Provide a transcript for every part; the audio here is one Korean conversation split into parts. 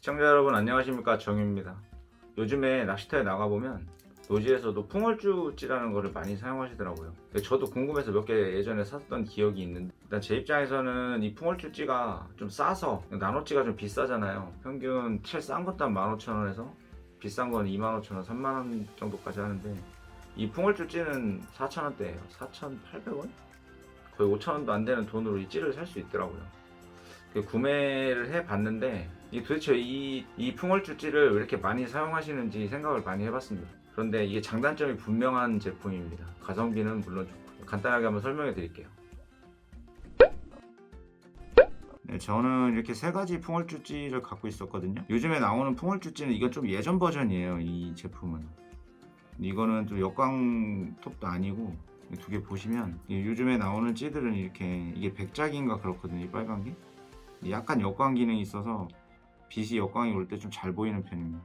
시청자 여러분 안녕하십니까, 정유입니다. 요즘에 낚시터에 나가보면 노지에서도 풍월주찌라는 거를 많이 사용하시더라고요. 저도 궁금해서 몇 개 예전에 샀던 기억이 있는데, 일단 제 입장에서는 이 풍월주찌가 좀 싸서, 나노찌가 좀 비싸잖아요. 평균 제일 싼 것도 한 15,000원에서 비싼 건 25,000원, 3만원 정도까지 하는데, 이 풍월주찌는 4,000원대예요. 4,800원? 거의 5,000원도 안 되는 돈으로 이 찌를 살 수 있더라고요. 구매를 해봤는데, 도대체 이 풍월주찌를 왜 이렇게 많이 사용하시는지 생각을 많이 해봤습니다. 그런데 이게 장단점이 분명한 제품입니다. 가성비는 물론 좋고, 간단하게 한번 설명해 드릴게요. 네, 저는 이렇게 세 가지 풍월주찌를 갖고 있었거든요. 요즘에 나오는 풍월주찌는 이건 좀 예전 버전이에요. 이 제품은 이거는 좀 역광 톱도 아니고, 두 개 보시면 요즘에 나오는 찌들은 이렇게, 이게 백작인가 그렇거든요. 이 빨간 게 약간 역광 기능이 있어서 빛이 역광이 올 때 좀 잘 보이는 편입니다.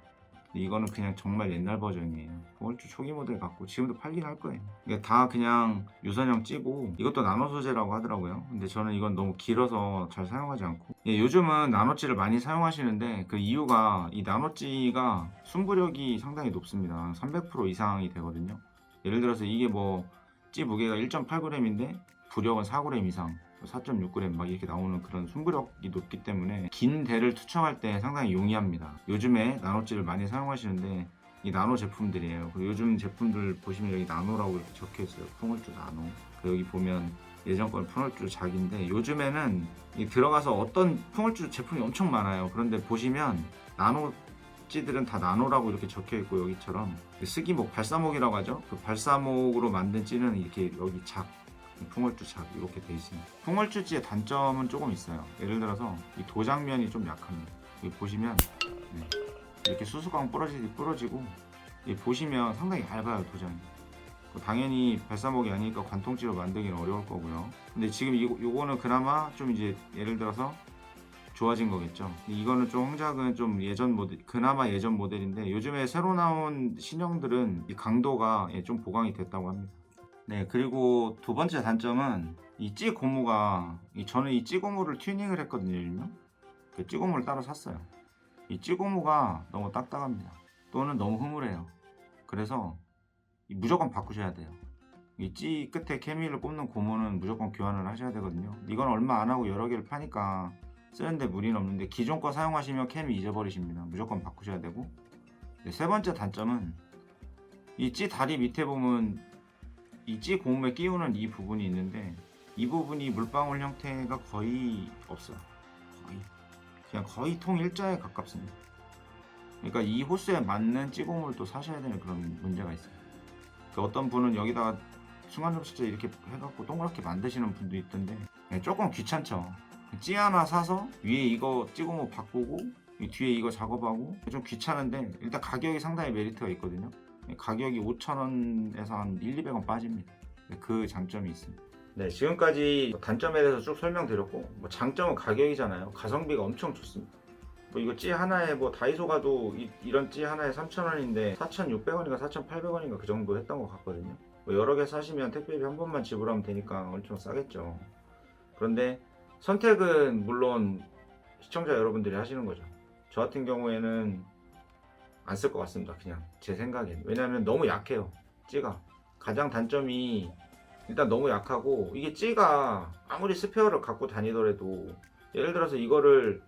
이거는 그냥 정말 옛날 버전이에요. 월주 초기 모델 같고 지금도 팔긴 할 거예요. 이게 다 그냥 유선형 찌고, 이것도 나노 소재라고 하더라고요. 근데 저는 이건 너무 길어서 잘 사용하지 않고, 요즘은 나노찌를 많이 사용하시는데, 그 이유가 이 나노찌가 순부력이 상당히 높습니다. 300% 이상이 되거든요. 예를 들어서 이게 뭐 찌 무게가 1.8g인데 부력은 4g 이상, 4.6g 막 이렇게 나오는 그런 순부력이 높기 때문에 긴 대를 투척할 때 상당히 용이합니다. 요즘에 나노찌를 많이 사용하시는데 이 나노 제품들이에요. 그리고 요즘 제품들 보시면 여기 나노라고 이렇게 적혀 있어요. 풍월주 나노. 여기 보면 예전 건 풍월주 작인데, 요즘에는 들어가서 어떤 풍월주 제품이 엄청 많아요. 그런데 보시면 나노 찌들은 다 나노라고 이렇게 적혀 있고, 여기처럼 스기목, 발사목이라고 하죠. 그 발사목으로 만든 찌는 이렇게 여기 작, 풍월주 작 이렇게 돼 있습니다. 풍월주찌의 단점은 조금 있어요. 예를 들어서 이 도장면이 좀 약합니다. 여기 보시면 이렇게 수수광 부러지고, 보시면 상당히 얇아요, 도장이. 당연히 발사목이 아니니까 관통찌로 만들기는 어려울 거고요. 근데 지금 요거는 그나마 좀 이제 예를 들어서 좋아진 거겠죠. 이거는 좀 홍작은 좀 예전 모델, 그나마 예전 모델인데, 요즘에 새로 나온 신형들은 이 강도가 좀 보강이 됐다고 합니다. 네, 그리고 두 번째 단점은 이 찌 고무가, 저는 이 찌 고무를 튜닝을 했거든요, 일명. 그 찌 고무를 따로 샀어요. 이 찌 고무가 너무 딱딱합니다. 또는 너무 흐물해요. 그래서 무조건 바꾸셔야 돼요. 이 찌 끝에 케미를 꼽는 고무는 무조건 교환을 하셔야 되거든요. 이건 얼마 안 하고 여러 개를 파니까 쓰는데 무리는 없는데, 기존 거 사용하시면 케미 잊어버리십니다. 무조건 바꾸셔야 되고, 세 번째 단점은 이 찌 다리 밑에 보면 이 찌 고무에 끼우는 이 부분이 있는데, 이 부분이 물방울 형태가 거의 없어요. 거의 통일자에 가깝습니다. 그러니까 이 호스에 맞는 찌 고무를 또 사셔야 되는 그런 문제가 있어요. 어떤 분은 여기다가 순간 접시째 이렇게 해갖고 동그랗게 만드시는 분도 있던데, 조금 귀찮죠. 찌 하나 사서 위에 이거 찌 고무 바꾸고 뒤에 이거 작업하고 좀 귀찮은데, 일단 가격이 상당히 메리트가 있거든요. 가격이 5,000원에서 한 1, 200원 빠집니다. 그 장점이 있습니다. 네, 지금까지 단점에 대해서 쭉 설명드렸고, 장점은 가격이잖아요. 가성비가 엄청 좋습니다. 이거 찌 하나에 다이소 가도 이런 찌 하나에 3,000원인데 4,600원인가 4,800원인가 그 정도 했던 것 같거든요. 여러 개 사시면 택배비 한 번만 지불하면 되니까 엄청 싸겠죠. 그런데 선택은 물론 시청자 여러분들이 하시는 거죠. 저 같은 경우에는 안 쓸 것 같습니다. 그냥 제 생각엔. 왜냐하면 너무 약해요, 찌가. 가장 단점이 일단 너무 약하고, 이게 찌가 아무리 스페어를 갖고 다니더라도, 예를 들어서 이거를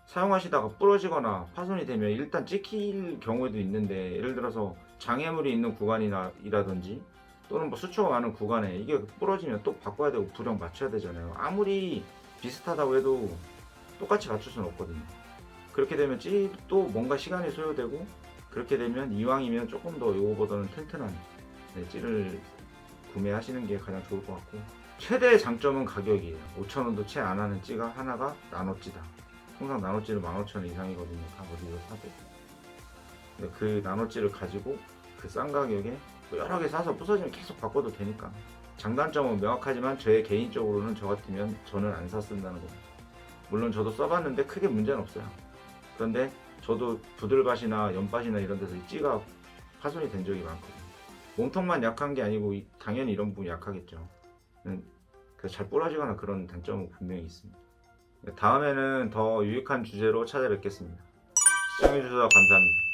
사용하시다가 부러지거나 파손이 되면 일단 찍힐 경우도 있는데, 예를 들어서 장애물이 있는 구간이라든지 또는 수초가 많은 구간에 이게 부러지면 또 바꿔야 되고 부력 맞춰야 되잖아요. 아무리 비슷하다고 해도 똑같이 맞출 수는 없거든요. 그렇게 되면 찌도 뭔가 시간이 소요되고, 그렇게 되면 이왕이면 조금 더 요거보다는 튼튼한 찌를 구매하시는 게 가장 좋을 것 같고, 최대의 장점은 가격이에요. 5,000원도 채 안 하는 찌가 하나가 나노찌다. 통상 나노찌는 15,000원 이상이거든요. 다 어디서 사도. 근데 그 나노찌를 가지고 그 싼 가격에 여러 개 사서 부서지면 계속 바꿔도 되니까. 장단점은 명확하지만 개인적으로는 저 같으면 저는 안 샀쓴다는 겁니다. 물론 저도 써봤는데 크게 문제는 없어요. 그런데 저도 부들밭이나 연밭이나 이런 데서 이 찌가 파손이 된 적이 많거든요. 몸통만 약한 게 아니고 당연히 이런 부분이 약하겠죠. 그래서 잘 부러지거나 그런 단점은 분명히 있습니다. 다음에는 더 유익한 주제로 찾아뵙겠습니다. 시청해주셔서 감사합니다.